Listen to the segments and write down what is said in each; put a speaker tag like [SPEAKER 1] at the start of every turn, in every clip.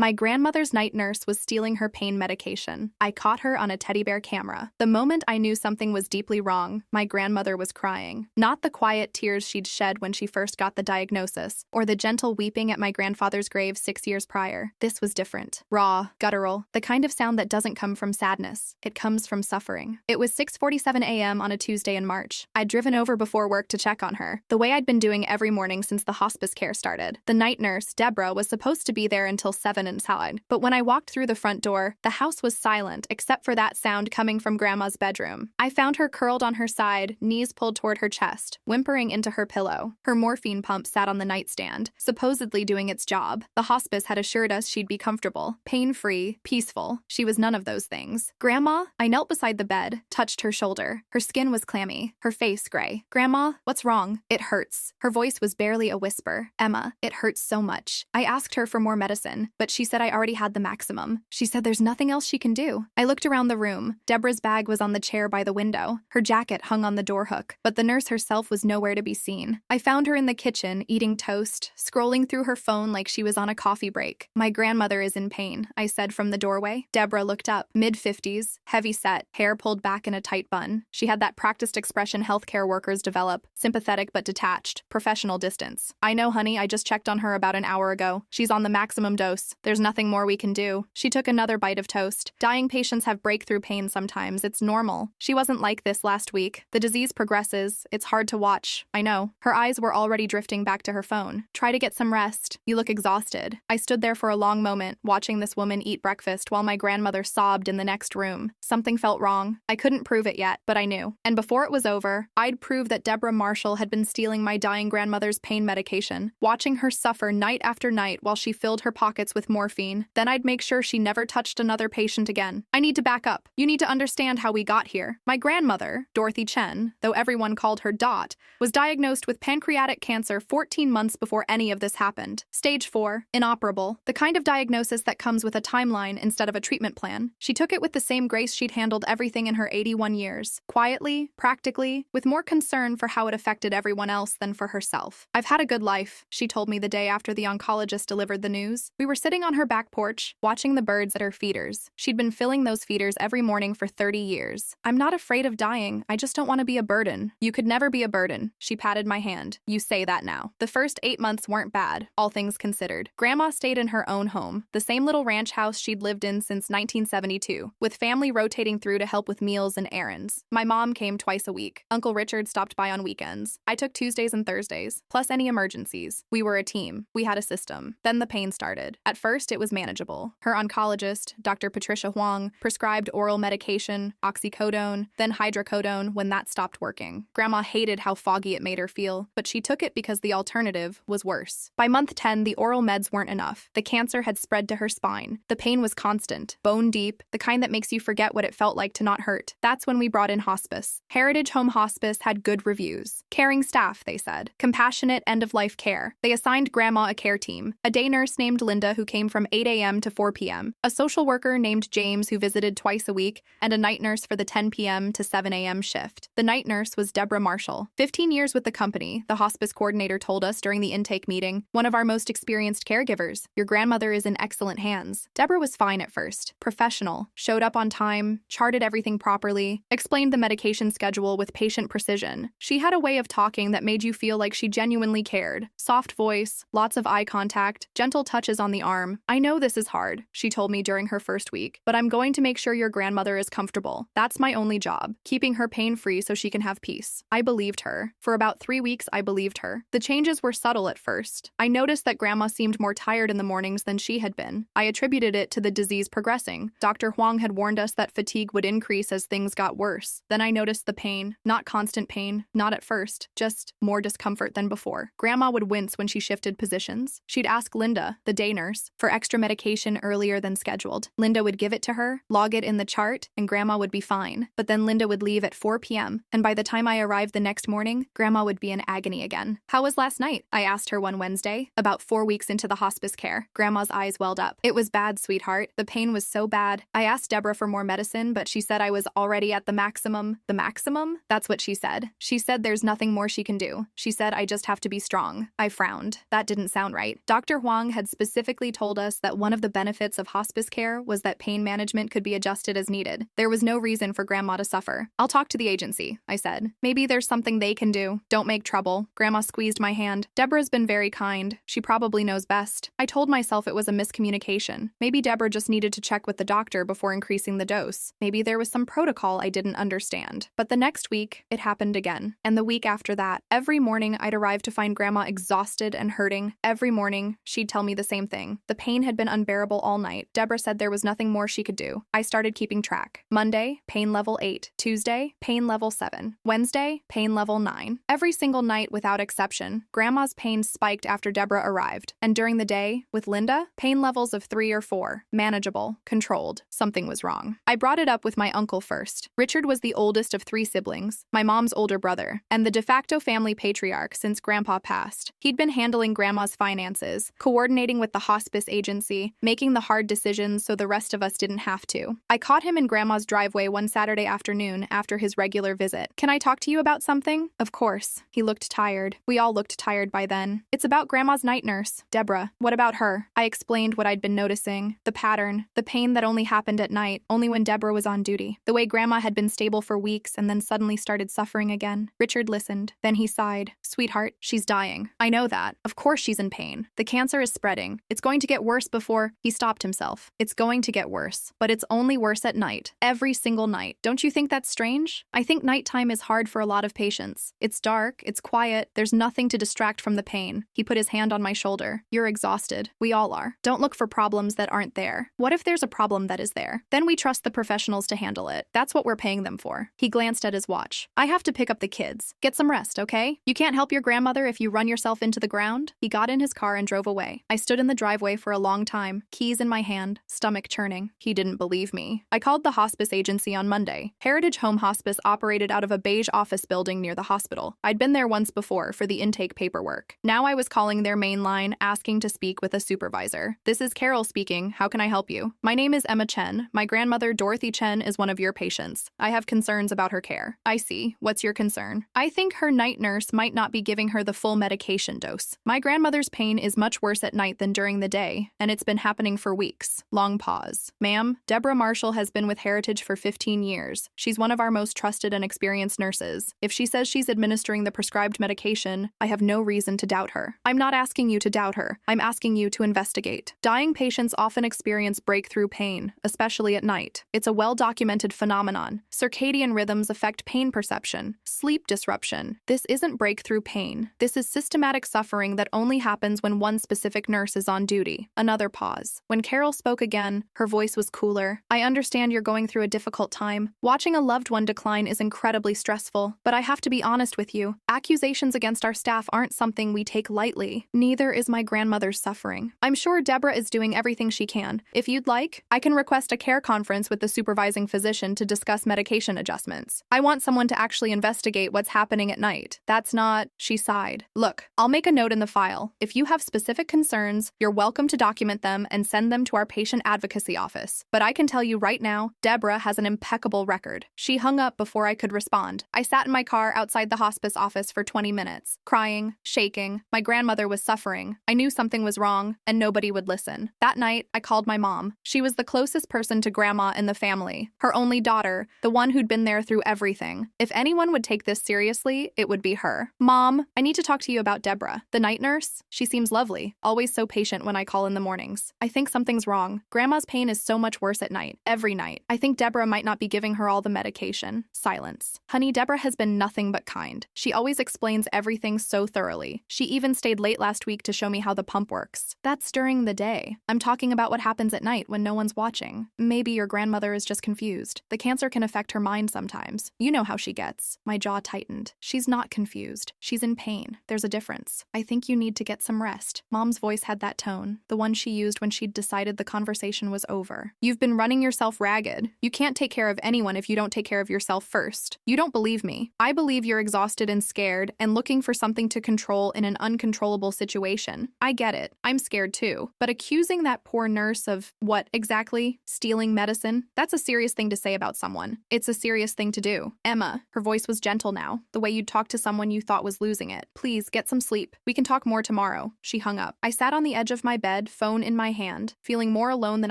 [SPEAKER 1] My grandmother's night nurse was stealing her pain medication. I caught her on a teddy bear camera. The moment I knew something was deeply wrong, my grandmother was crying. Not the quiet tears she'd shed when she first got the diagnosis, or the gentle weeping at my grandfather's grave 6 years prior. This was different. Raw, guttural, the kind of sound that doesn't come from sadness. It comes from suffering. It was 6:47 a.m. on a Tuesday in March. I'd driven over before work to check on her, the way I'd been doing every morning since the hospice care started. The night nurse, Deborah, was supposed to be there until 7 inside, but when I walked through the front door, the house was silent except for that sound coming from Grandma's bedroom. I found her curled on her side, knees pulled toward her chest, whimpering into her pillow. Her morphine pump sat on the nightstand, supposedly doing its job. The hospice had assured us she'd be comfortable, pain-free, peaceful. She was none of those things. Grandma? I knelt beside the bed, touched her shoulder. Her skin was clammy, her face gray. Grandma, what's wrong? It hurts. Her voice was barely a whisper. Emma, it hurts so much. I asked her for more medicine, but she said I already had the maximum. She said there's nothing else she can do. I looked around the room. Deborah's bag was on the chair by the window. Her jacket hung on the door hook, but the nurse herself was nowhere to be seen. I found her in the kitchen, eating toast, scrolling through her phone like she was on a coffee break. My grandmother is in pain, I said from the doorway. Deborah looked up, mid-50s, heavy-set, hair pulled back in a tight bun. She had that practiced expression healthcare workers develop, sympathetic but detached, professional distance. I know, honey, I just checked on her about an hour ago. She's on the maximum dose. There's nothing more we can do. She took another bite of toast. Dying patients have breakthrough pain sometimes. It's normal. She wasn't like this last week. The disease progresses. It's hard to watch. I know. Her eyes were already drifting back to her phone. Try to get some rest. You look exhausted. I stood there for a long moment, watching this woman eat breakfast while my grandmother sobbed in the next room. Something felt wrong. I couldn't prove it yet, but I knew. And before it was over, I'd prove that Deborah Marshall had been stealing my dying grandmother's pain medication, watching her suffer night after night while she filled her pockets with morphine. Then I'd make sure she never touched another patient again. I need to back up. You need to understand how we got here. My grandmother, Dorothy Chen, though everyone called her Dot, was diagnosed with pancreatic cancer 14 months before any of this happened. Stage 4, inoperable, the kind of diagnosis that comes with a timeline instead of a treatment plan. She took it with the same grace she'd handled everything in her 81 years. Quietly, practically, with more concern for how it affected everyone else than for herself. I've had a good life, she told me the day after the oncologist delivered the news. We were sitting on her back porch, watching the birds at her feeders. She'd been filling those feeders every morning for 30 years. I'm not afraid of dying, I just don't want to be a burden. You could never be a burden. She patted my hand. You say that now. The first 8 months weren't bad, all things considered. Grandma stayed in her own home, the same little ranch house she'd lived in since 1972, with family rotating through to help with meals and errands. My mom came twice a week. Uncle Richard stopped by on weekends. I took Tuesdays and Thursdays, plus any emergencies. We were a team. We had a system. Then the pain started. At first, it was manageable. Her oncologist, Dr. Patricia Huang, prescribed oral medication, oxycodone, then hydrocodone when that stopped working. Grandma hated how foggy it made her feel, but she took it because the alternative was worse. By month 10, the oral meds weren't enough. The cancer had spread to her spine. The pain was constant, bone deep, the kind that makes you forget what it felt like to not hurt. That's when we brought in hospice. Heritage Home Hospice had good reviews. Caring staff, they said. Compassionate end-of-life care. They assigned Grandma a care team. A day nurse named Linda who came from 8 a.m. to 4 p.m. A social worker named James who visited twice a week, and a night nurse for the 10 p.m. to 7 a.m. shift. The night nurse was Deborah Marshall. 15 years with the company, the hospice coordinator told us during the intake meeting, one of our most experienced caregivers. Your grandmother is in excellent hands. Deborah was fine at first. Professional. Showed up on time, charted everything properly, explained the medication schedule with patient precision. She had a way of talking that made you feel like she genuinely cared. Soft voice, lots of eye contact, gentle touches on the arm. I know this is hard, she told me during her first week, but I'm going to make sure your grandmother is comfortable. That's my only job, keeping her pain-free so she can have peace. I believed her. For about 3 weeks, I believed her. The changes were subtle at first. I noticed that Grandma seemed more tired in the mornings than she had been. I attributed it to the disease progressing. Dr. Huang had warned us that fatigue would increase as things got worse. Then I noticed the pain. Not constant pain, not at first, just more discomfort than before. Grandma would wince when she shifted positions. She'd ask Linda, the day nurse, for extra medication earlier than scheduled. Linda would give it to her, log it in the chart, and Grandma would be fine. But then Linda would leave at 4 p.m., and by the time I arrived the next morning, Grandma would be in agony again. How was last night? I asked her one Wednesday, about 4 weeks into the hospice care. Grandma's eyes welled up. It was bad, sweetheart. The pain was so bad. I asked Deborah for more medicine, but she said I was already at the maximum. The maximum? That's what she said. She said there's nothing more she can do. She said I just have to be strong. I frowned. That didn't sound right. Dr. Huang had specifically told told us that one of the benefits of hospice care was that pain management could be adjusted as needed. There was no reason for Grandma to suffer. I'll talk to the agency, I said. Maybe there's something they can do. Don't make trouble. Grandma squeezed my hand. Deborah's been very kind. She probably knows best. I told myself it was a miscommunication. Maybe Deborah just needed to check with the doctor before increasing the dose. Maybe there was some protocol I didn't understand. But the next week, it happened again. And the week after that, every morning I'd arrive to find Grandma exhausted and hurting. Every morning, she'd tell me the same thing. The pain had been unbearable all night. Deborah said there was nothing more she could do. I started keeping track. Monday, pain level 8. Tuesday, pain level 7. Wednesday, pain level 9. Every single night without exception, Grandma's pain spiked after Deborah arrived. And during the day, with Linda, pain levels of 3 or 4. Manageable, controlled. Something was wrong. I brought it up with my uncle first. Richard was the oldest of 3 siblings, my mom's older brother, and the de facto family patriarch since Grandpa passed. He'd been handling Grandma's finances, coordinating with the hospice agency, making the hard decisions so the rest of us didn't have to. I caught him in Grandma's driveway one Saturday afternoon after his regular visit. "Can I talk to you about something?" "Of course." He looked tired. We all looked tired by then. "It's about Grandma's night nurse, Deborah. What about her?" I explained what I'd been noticing, the pattern, the pain that only happened at night, only when Deborah was on duty, the way Grandma had been stable for weeks and then suddenly started suffering again. Richard listened. Then he sighed. "Sweetheart, she's dying. I know that. Of course she's in pain. The cancer is spreading. It's going to get worse before—" He stopped himself. "It's going to get worse. But it's only worse at night. Every single night. Don't you think that's strange? I think nighttime is hard for a lot of patients. It's dark, it's quiet, there's nothing to distract from the pain." He put his hand on my shoulder. "You're exhausted. We all are. Don't look for problems that aren't there. What if there's a problem that is there? Then we trust the professionals to handle it. That's what we're paying them for." He glanced at his watch. "I have to pick up the kids. Get some rest, okay? You can't help your grandmother if you run yourself into the ground." He got in his car and drove away. I stood in the driveway for a long time, keys in my hand, stomach churning. He didn't believe me. I called the hospice agency on Monday. Heritage Home Hospice operated out of a beige office building near the hospital. I'd been there once before for the intake paperwork. Now I was calling their main line, asking to speak with a supervisor. "This is Carol speaking. How can I help you?" "My name is Emma Chen. My grandmother, Dorothy Chen, is one of your patients. I have concerns about her care." "I see. What's your concern?" "I think her night nurse might not be giving her the full medication dose. My grandmother's pain is much worse at night than during the day, and it's been happening for weeks." Long pause. "Ma'am, Deborah Marshall has been with Heritage for 15 years. She's one of our most trusted and experienced nurses. If she says she's administering the prescribed medication, I have no reason to doubt her." "I'm not asking you to doubt her. I'm asking you to investigate. Dying patients often experience breakthrough pain, especially at night. It's a well-documented phenomenon. Circadian rhythms affect pain perception, sleep disruption. This isn't breakthrough pain. This is systematic suffering that only happens when one specific nurse is on duty." Another pause. When Carol spoke again, her voice was cooler. "I understand you're going through a difficult time. Watching a loved one decline is incredibly stressful, but I have to be honest with you. Accusations against our staff aren't something we take lightly. Neither is my grandmother's suffering. I'm sure Deborah is doing everything she can. If you'd like, I can request a care conference with the supervising physician to discuss medication adjustments. I want someone to actually investigate what's happening at night. That's not—" She sighed. "Look, I'll make a note in the file. If you have specific concerns, you're welcome to document them and send them to our patient advocacy office. But I can tell you right now, Deborah has an impeccable record." She hung up before I could respond. I sat in my car outside the hospice office for 20 minutes, crying, shaking. My grandmother was suffering. I knew something was wrong, and nobody would listen. That night, I called my mom. She was the closest person to Grandma in the family, her only daughter, the one who'd been there through everything. If anyone would take this seriously, it would be her. "Mom, I need to talk to you about Deborah, the night nurse. She seems lovely, always so patient when I call in the mornings. I think something's wrong. Grandma's pain is so much worse at night, every night. I think Deborah might not be giving her all the medication." Silence. "Honey, Deborah has been nothing but kind. She always explains everything so thoroughly. She even stayed late last week to show me how the pump works." "That's during the day. I'm talking about what happens at night when no one's watching. Maybe your grandmother is just confused. The cancer can affect her mind sometimes. You know how she gets." My jaw tightened. "She's not confused. She's in pain. There's a difference. I think you need to get some rest." Mom's voice had that tone, the one she used when she'd decided the conversation was over. "You've been running yourself ragged. You can't take care of anyone if you don't take care of yourself first. You don't believe me. I believe you're exhausted and scared and looking for something to control in an uncontrollable situation. I get it. I'm scared too. But accusing that poor nurse of, what exactly? Stealing medicine? That's a serious thing to say about someone. It's a serious thing to do. Emma," her voice was gentle now, the way you'd talk to someone you thought was losing it. "Please, get some sleep. We can talk more tomorrow." She hung up. I sat on the edge of my bed bed, phone in my hand, feeling more alone than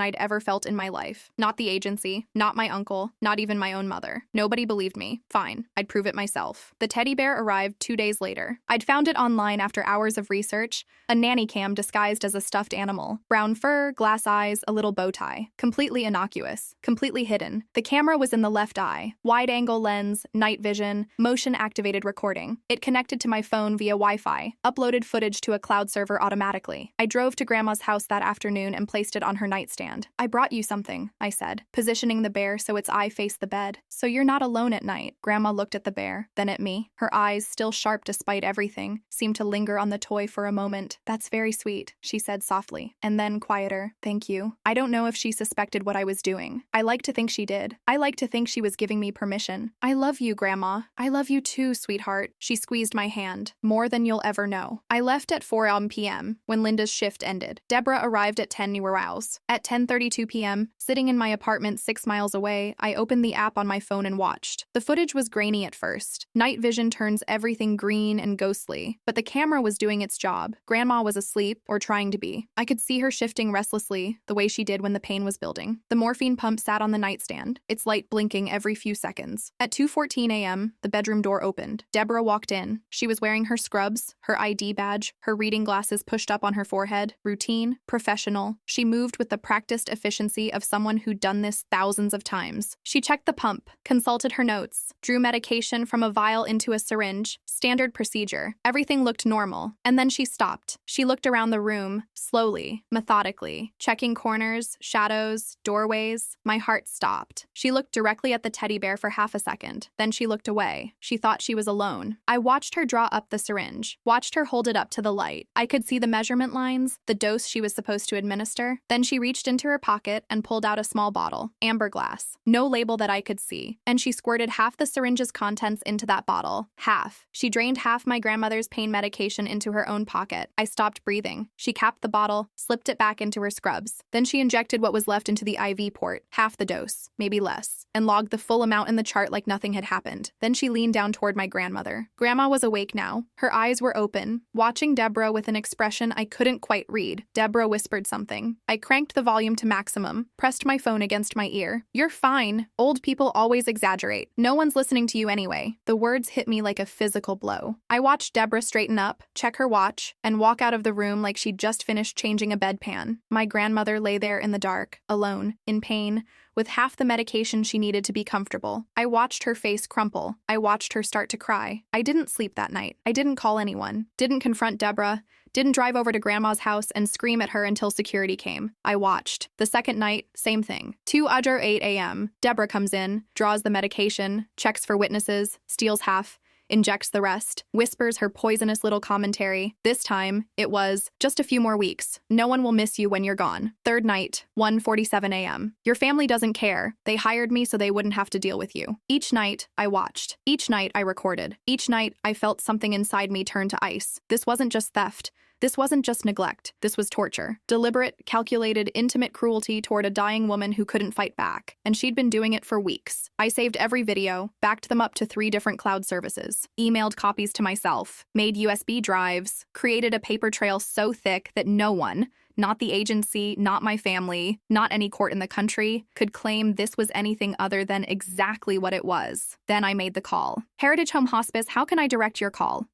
[SPEAKER 1] I'd ever felt in my life. Not the agency, not my uncle, not even my own mother. Nobody believed me. Fine, I'd prove it myself. The teddy bear arrived 2 days later. I'd found it online after hours of research, a nanny cam disguised as a stuffed animal. Brown fur, glass eyes, a little bow tie. Completely innocuous, completely hidden. The camera was in the left eye. Wide-angle lens, night vision, motion-activated recording. It connected to my phone via Wi-Fi, uploaded footage to a cloud server automatically. I drove to Grandma's house that afternoon and placed it on her nightstand. "I brought you something," I said, positioning the bear so its eye faced the bed. "So you're not alone at night." Grandma looked at the bear, then at me. Her eyes, still sharp despite everything, seemed to linger on the toy for a moment. "That's very sweet," she said softly, and then quieter. "Thank you." I don't know if she suspected what I was doing. I like to think she did. I like to think she was giving me permission. "I love you, Grandma. I love you too, sweetheart." She squeezed my hand. "More than you'll ever know." I left at 4 p.m. when Linda's shift ended. Deborah arrived at 10 newer hours. At 10:32 p.m., sitting in my apartment 6 miles away, I opened the app on my phone and watched. The footage was grainy at first. Night vision turns everything green and ghostly, but the camera was doing its job. Grandma was asleep, or trying to be. I could see her shifting restlessly, the way she did when the pain was building. The morphine pump sat on the nightstand, its light blinking every few seconds. At 2:14 a.m., the bedroom door opened. Deborah walked in. She was wearing her scrubs, her ID badge, her reading glasses pushed up on her forehead. Routine, professional. She moved with the practiced efficiency of someone who'd done this thousands of times. She checked the pump, consulted her notes, drew medication from a vial into a syringe. Standard procedure. Everything looked normal. And then she stopped. She looked around the room, slowly, methodically, checking corners, shadows, doorways. My heart stopped. She looked directly at the teddy bear for half a second. Then she looked away. She thought she was alone. I watched her draw up the syringe, watched her hold it up to the light. I could see the measurement lines, the dose she was supposed to administer. Then she reached into her pocket and pulled out a small bottle, amber glass. No label that I could see. And she squirted half the syringe's contents into that bottle. Half. She drained half my grandmother's pain medication into her own pocket. I stopped breathing. She capped the bottle, slipped it back into her scrubs. Then she injected what was left into the IV port, half the dose, maybe less, and logged the full amount in the chart like nothing had happened. Then she leaned down toward my grandmother. Grandma was awake now. Her eyes were open, watching Deborah with an expression I couldn't quite read. Deborah whispered something. I cranked the volume to maximum, pressed my phone against my ear. "You're fine. Old people always exaggerate. No one's listening to you anyway." The words hit me like a physical blow. I watched Deborah straighten up, check her watch, and walk out of the room like she'd just finished changing a bedpan. My grandmother lay there in the dark, alone, in pain, with half the medication she needed to be comfortable. I watched her face crumple. I watched her start to cry. I didn't sleep that night. I didn't call anyone. Didn't confront Deborah. Didn't drive over to Grandma's house and scream at her until security came. I watched. The second night, same thing. 8 a.m. Deborah comes in, draws the medication, checks for witnesses, steals half, injects the rest, whispers her poisonous little commentary. This time, it was, "Just a few more weeks. No one will miss you when you're gone." Third night, 1:47 a.m. "Your family doesn't care. They hired me so they wouldn't have to deal with you." Each night, I watched. Each night, I recorded. Each night, I felt something inside me turn to ice. This wasn't just theft. This wasn't just neglect. This was torture. Deliberate, calculated, intimate cruelty toward a dying woman who couldn't fight back. And she'd been doing it for weeks. I saved every video, backed them up to 3 different cloud services, emailed copies to myself, made USB drives, created a paper trail so thick that no one, not the agency, not my family, not any court in the country, could claim this was anything other than exactly what it was. Then I made the call. "Heritage Home Hospice, how can I direct your call?"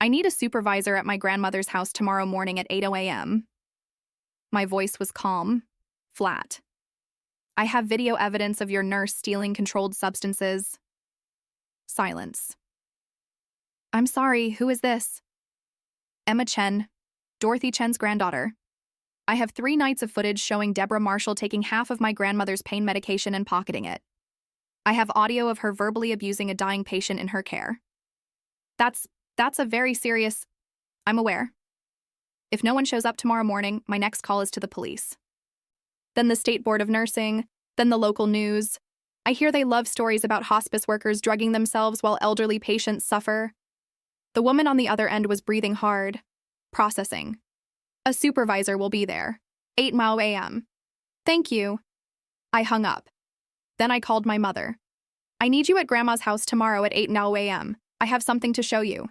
[SPEAKER 1] "I need a supervisor at my grandmother's house tomorrow morning at 8 a.m. My voice was calm, flat. "I have video evidence of your nurse stealing controlled substances." Silence. "I'm sorry, who is this?" "Emma Chen, Dorothy Chen's granddaughter. I have 3 nights of footage showing Deborah Marshall taking half of my grandmother's pain medication and pocketing it. I have audio of her verbally abusing a dying patient in her care. That's a very serious..." "I'm aware. If no one shows up tomorrow morning, my next call is to the police. Then the State Board of Nursing, then the local news. I hear they love stories about hospice workers drugging themselves while elderly patients suffer." The woman on the other end was breathing hard, processing. "A supervisor will be there. 8 a.m. "Thank you." I hung up. Then I called my mother. "I need you at Grandma's house tomorrow at 8 a.m. I have something to show you."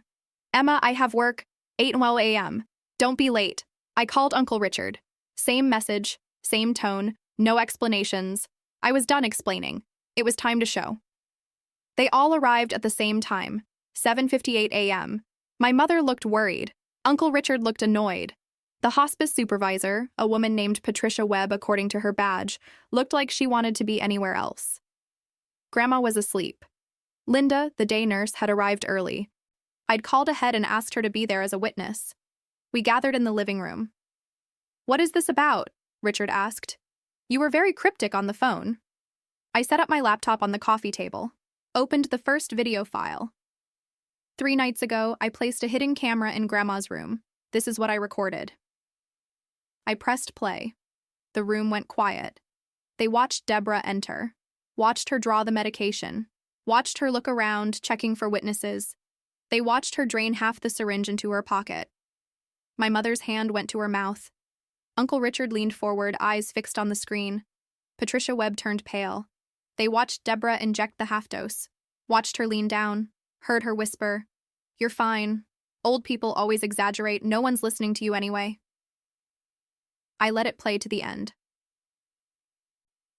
[SPEAKER 1] "Emma, I have work. 8 a.m. Don't be late." I called Uncle Richard. Same message, same tone, no explanations. I was done explaining. It was time to show. They all arrived at the same time, 7:58 a.m. My mother looked worried. Uncle Richard looked annoyed. The hospice supervisor, a woman named Patricia Webb according to her badge, looked like she wanted to be anywhere else. Grandma was asleep. Linda, the day nurse, had arrived early. I'd called ahead and asked her to be there as a witness. We gathered in the living room. "What is this about?" Richard asked. "You were very cryptic on the phone." I set up my laptop on the coffee table, opened the first video file. 3 nights ago, I placed a hidden camera in Grandma's room. This is what I recorded. I pressed play. The room went quiet. They watched Deborah enter, watched her draw the medication, watched her look around, checking for witnesses. They watched her drain half the syringe into her pocket. My mother's hand went to her mouth. Uncle Richard leaned forward, eyes fixed on the screen. Patricia Webb turned pale. They watched Deborah inject the half dose, watched her lean down, heard her whisper, "You're fine. Old people always exaggerate. No one's listening to you anyway." I let it play to the end.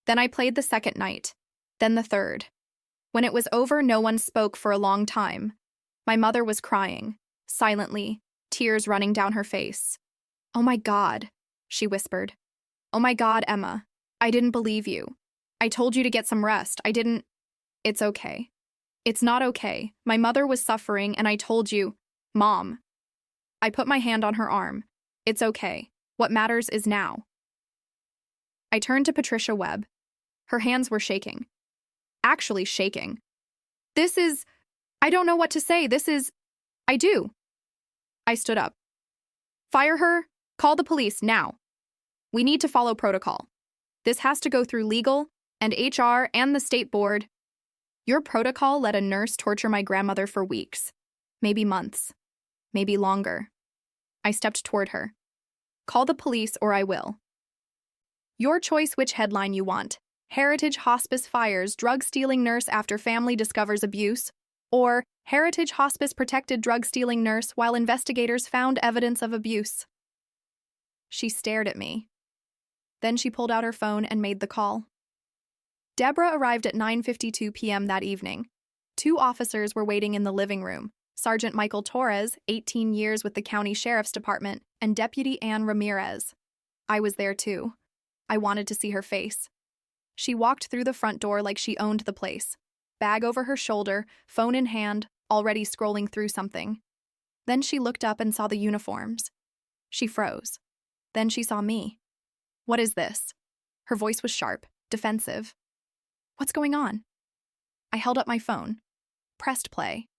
[SPEAKER 1] Then I played the second night, then the third. When it was over, no one spoke for a long time. My mother was crying, silently, tears running down her face. "Oh my God," she whispered. "Oh my God, Emma. I didn't believe you. I told you to get some rest. I didn't." "It's okay. It's not okay. My mother was suffering and I told you." "Mom." I put my hand on her arm. "It's okay. What matters is now." I turned to Patricia Webb. Her hands were shaking. Actually shaking. I don't know what to say. I do." I stood up. "Fire her. Call the police now. We need to follow protocol. This has to go through legal and HR and the state board. Your protocol let a nurse torture my grandmother for weeks, maybe months, maybe longer." I stepped toward her. "Call the police or I will. Your choice which headline you want. Heritage Hospice fires drug-stealing nurse after family discovers abuse, or Heritage Hospice protected drug-stealing nurse while investigators found evidence of abuse." She stared at me. Then she pulled out her phone and made the call. Deborah arrived at 9:52 p.m. that evening. 2 officers were waiting in the living room. Sergeant Michael Torres, 18 years with the County Sheriff's Department, and Deputy Ann Ramirez. I was there too. I wanted to see her face. She walked through the front door like she owned the place. Bag over her shoulder, phone in hand, already scrolling through something. Then she looked up and saw the uniforms. She froze. Then she saw me. "What is this?" Her voice was sharp, defensive. "What's going on?" I held up my phone, pressed play.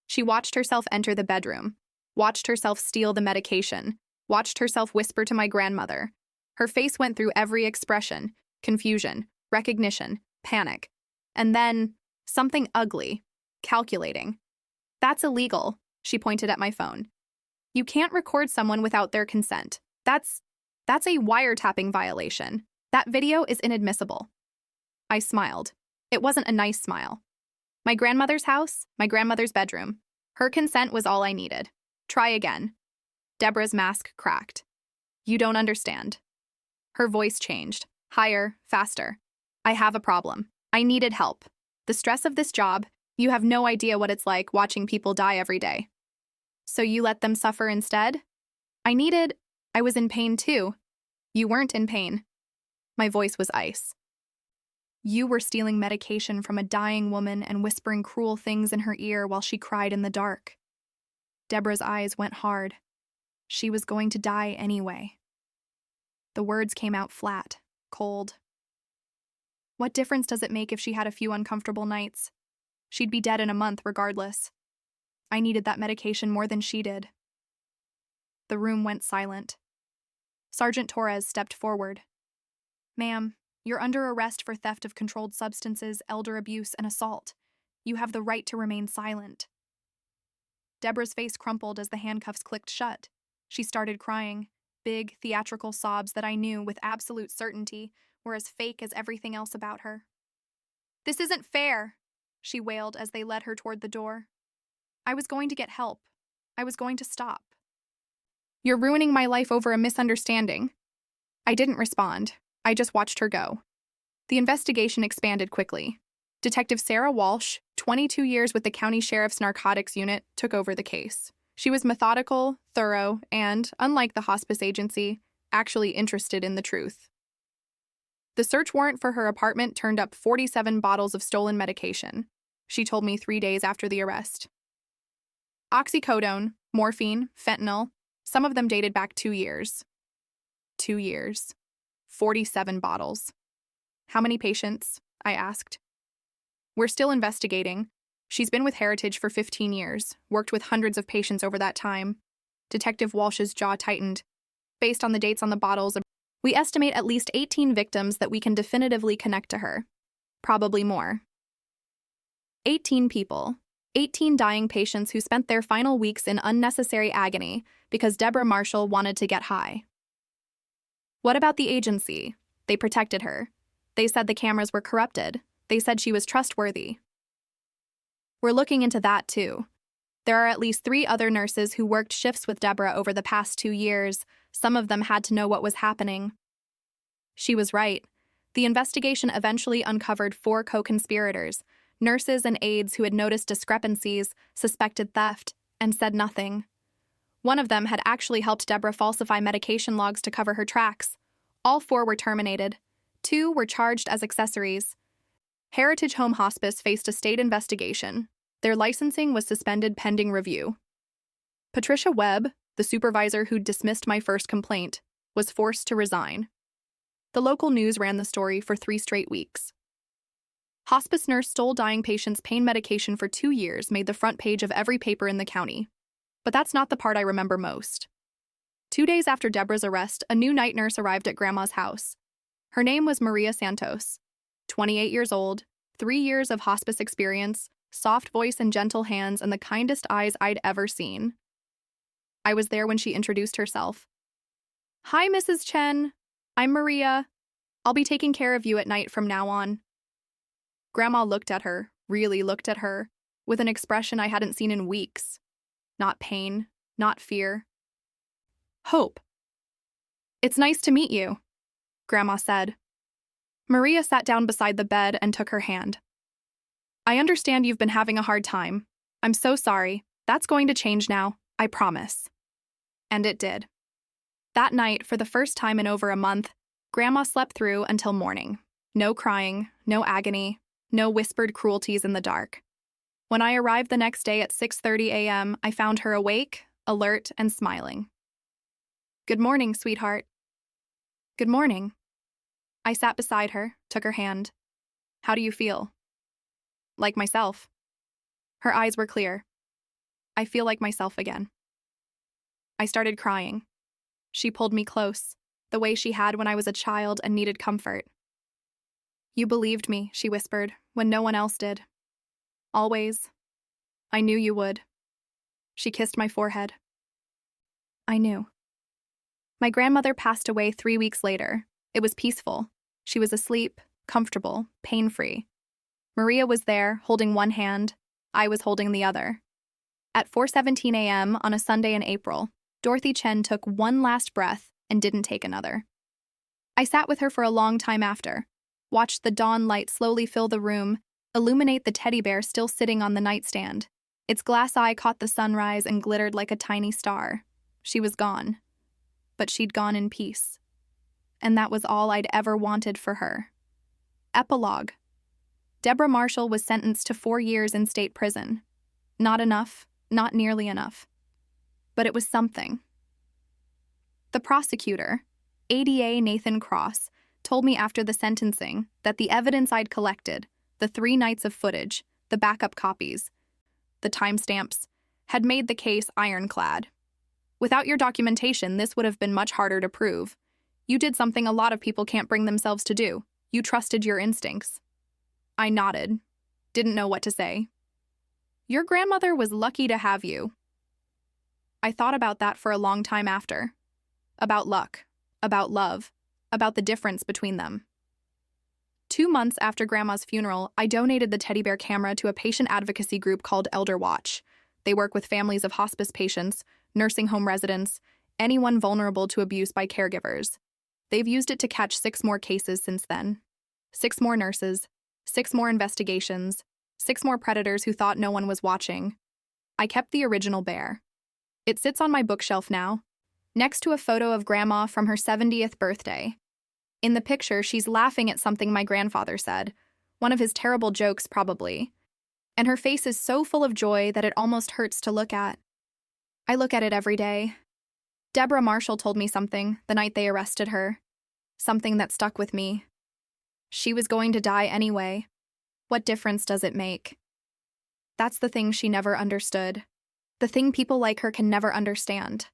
[SPEAKER 1] She watched herself enter the bedroom, watched herself steal the medication, watched herself whisper to my grandmother. Her face went through every expression: confusion, recognition, panic. And then, something ugly, calculating. "That's illegal," she pointed at my phone. "You can't record someone without their consent. That's a wiretapping violation. That video is inadmissible." I smiled. It wasn't a nice smile. My grandmother's house, my grandmother's bedroom. Her consent was all I needed. Try again. Deborah's mask cracked. "You don't understand." Her voice changed, higher, faster. "I have a problem. I needed help. The stress of this job, you have no idea what it's like watching people die every day. So you let them suffer instead? I was in pain too. You weren't in pain." My voice was ice. "You were stealing medication from a dying woman and whispering cruel things in her ear while she cried in the dark." Deborah's eyes went hard. She was going to die anyway. The words came out flat, cold. What difference does it make if she had a few uncomfortable nights? She'd be dead in a month regardless. I needed that medication more than she did. The room went silent. Sergeant Torres stepped forward. "Ma'am, you're under arrest for theft of controlled substances, elder abuse, and assault. You have the right to remain silent." Deborah's face crumpled as the handcuffs clicked shut. She started crying, big, theatrical sobs that I knew with absolute certainty were as fake as everything else about her. "This isn't fair," she wailed as they led her toward the door. "I was going to get help. I was going to stop." You're ruining my life over a misunderstanding. I didn't respond. I just watched her go. The investigation expanded quickly. Detective Sarah Walsh, 22 years with the County Sheriff's Narcotics Unit, took over the case. She was methodical, thorough, and, unlike the hospice agency, actually interested in the truth. The search warrant for her apartment turned up 47 bottles of stolen medication, she told me 3 days after the arrest. Oxycodone, morphine, fentanyl, some of them dated back 2 years. 2 years. 47 bottles. How many patients? I asked. We're still investigating. She's been with Heritage for 15 years, worked with hundreds of patients over that time. Detective Walsh's jaw tightened. Based on the dates on the bottles, we estimate at least 18 victims that we can definitively connect to her. Probably more. 18 people. 18 dying patients who spent their final weeks in unnecessary agony because Deborah Marshall wanted to get high. What about the agency? They protected her. They said the cameras were corrupted. They said she was trustworthy. We're looking into that, too. There are at least 3 other nurses who worked shifts with Deborah over the past 2 years. Some of them had to know what was happening. She was right. The investigation eventually uncovered 4 co-conspirators, nurses and aides who had noticed discrepancies, suspected theft, and said nothing. One of them had actually helped Deborah falsify medication logs to cover her tracks. All 4 were terminated. 2 were charged as accessories. Heritage Home Hospice faced a state investigation. Their licensing was suspended pending review. Patricia Webb, the supervisor who dismissed my first complaint, was forced to resign. The local news ran the story for 3 straight weeks. Hospice nurse stole dying patients' pain medication for 2 years made the front page of every paper in the county. But that's not the part I remember most. 2 days after Deborah's arrest, a new night nurse arrived at Grandma's house. Her name was Maria Santos, 28 years old, 3 years of hospice experience, soft voice and gentle hands, and the kindest eyes I'd ever seen. I was there when she introduced herself. "Hi, Mrs. Chen. I'm Maria. I'll be taking care of you at night from now on." Grandma looked at her, really looked at her, with an expression I hadn't seen in weeks. Not pain, not fear. Hope. "It's nice to meet you," Grandma said. Maria sat down beside the bed and took her hand. "I understand you've been having a hard time. I'm so sorry. That's going to change now, I promise." And it did. That night, for the first time in over a month, Grandma slept through until morning. No crying, no agony, no whispered cruelties in the dark. When I arrived the next day at 6:30 a.m., I found her awake, alert, and smiling. "Good morning, sweetheart." "Good morning." I sat beside her, took her hand. "How do you feel?" "Like myself." Her eyes were clear. "I feel like myself again." I started crying. She pulled me close, the way she had when I was a child and needed comfort. "You believed me," she whispered, "when no one else did. Always. I knew you would." She kissed my forehead. I knew. My grandmother passed away 3 weeks later. It was peaceful. She was asleep, comfortable, pain-free. Maria was there, holding one hand. I was holding the other. At 4:17 a.m. on a Sunday in April, Dorothy Chen took one last breath and didn't take another. I sat with her for a long time after, watched the dawn light slowly fill the room, illuminate the teddy bear still sitting on the nightstand. Its glass eye caught the sunrise and glittered like a tiny star. She was gone. But she'd gone in peace. And that was all I'd ever wanted for her. Epilogue. Deborah Marshall was sentenced to 4 years in state prison. Not enough, not nearly enough. But it was something. The prosecutor, ADA Nathan Cross, told me after the sentencing that the evidence I'd collected, the 3 nights of footage, the backup copies, the timestamps, had made the case ironclad. "Without your documentation, this would have been much harder to prove. You did something a lot of people can't bring themselves to do. You trusted your instincts." I nodded. Didn't know what to say. "Your grandmother was lucky to have you." I thought about that for a long time after. About luck, about love, about the difference between them. 2 months after Grandma's funeral, I donated the teddy bear camera to a patient advocacy group called Elder Watch. They work with families of hospice patients, nursing home residents, anyone vulnerable to abuse by caregivers. They've used it to catch 6 more cases since then. 6 more nurses, 6 more investigations, 6 more predators who thought no one was watching. I kept the original bear. It sits on my bookshelf now, next to a photo of Grandma from her 70th birthday. In the picture, she's laughing at something my grandfather said, one of his terrible jokes probably, and her face is so full of joy that it almost hurts to look at. I look at it every day. Deborah Marshall told me something the night they arrested her, something that stuck with me. She was going to die anyway. What difference does it make? That's the thing she never understood. The thing people like her can never understand.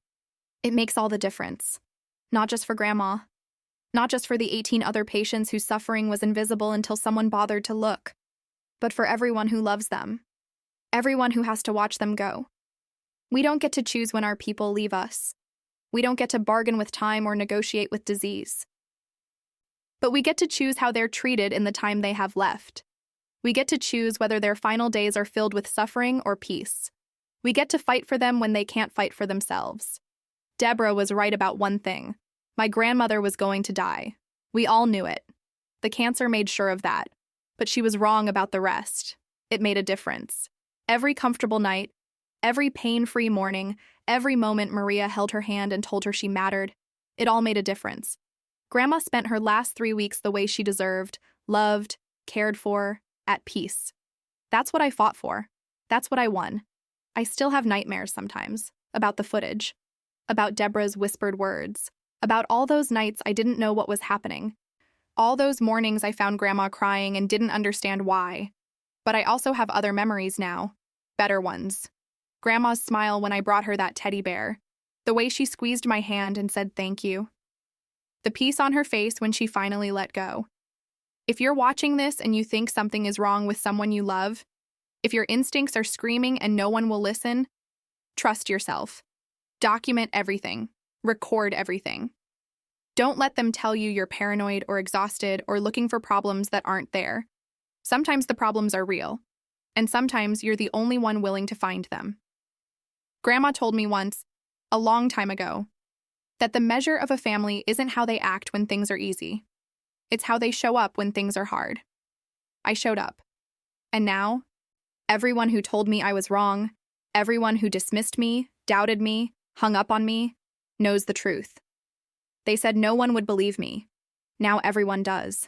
[SPEAKER 1] It makes all the difference. Not just for Grandma. Not just for the 18 other patients whose suffering was invisible until someone bothered to look. But for everyone who loves them. Everyone who has to watch them go. We don't get to choose when our people leave us. We don't get to bargain with time or negotiate with disease. But we get to choose how they're treated in the time they have left. We get to choose whether their final days are filled with suffering or peace. We get to fight for them when they can't fight for themselves. Deborah was right about one thing. My grandmother was going to die. We all knew it. The cancer made sure of that. But she was wrong about the rest. It made a difference. Every comfortable night, every pain-free morning, every moment Maria held her hand and told her she mattered, it all made a difference. Grandma spent her last 3 weeks the way she deserved, loved, cared for, at peace. That's what I fought for. That's what I won. I still have nightmares sometimes, about the footage, about Deborah's whispered words, about all those nights I didn't know what was happening, all those mornings I found Grandma crying and didn't understand why. But I also have other memories now, better ones. Grandma's smile when I brought her that teddy bear, the way she squeezed my hand and said thank you, the peace on her face when she finally let go. If you're watching this and you think something is wrong with someone you love, if your instincts are screaming and no one will listen, trust yourself. Document everything. Record everything. Don't let them tell you you're paranoid or exhausted or looking for problems that aren't there. Sometimes the problems are real, and sometimes you're the only one willing to find them. Grandma told me once, a long time ago, that the measure of a family isn't how they act when things are easy. It's how they show up when things are hard. I showed up. And now, everyone who told me I was wrong, everyone who dismissed me, doubted me, hung up on me, knows the truth. They said no one would believe me. Now everyone does.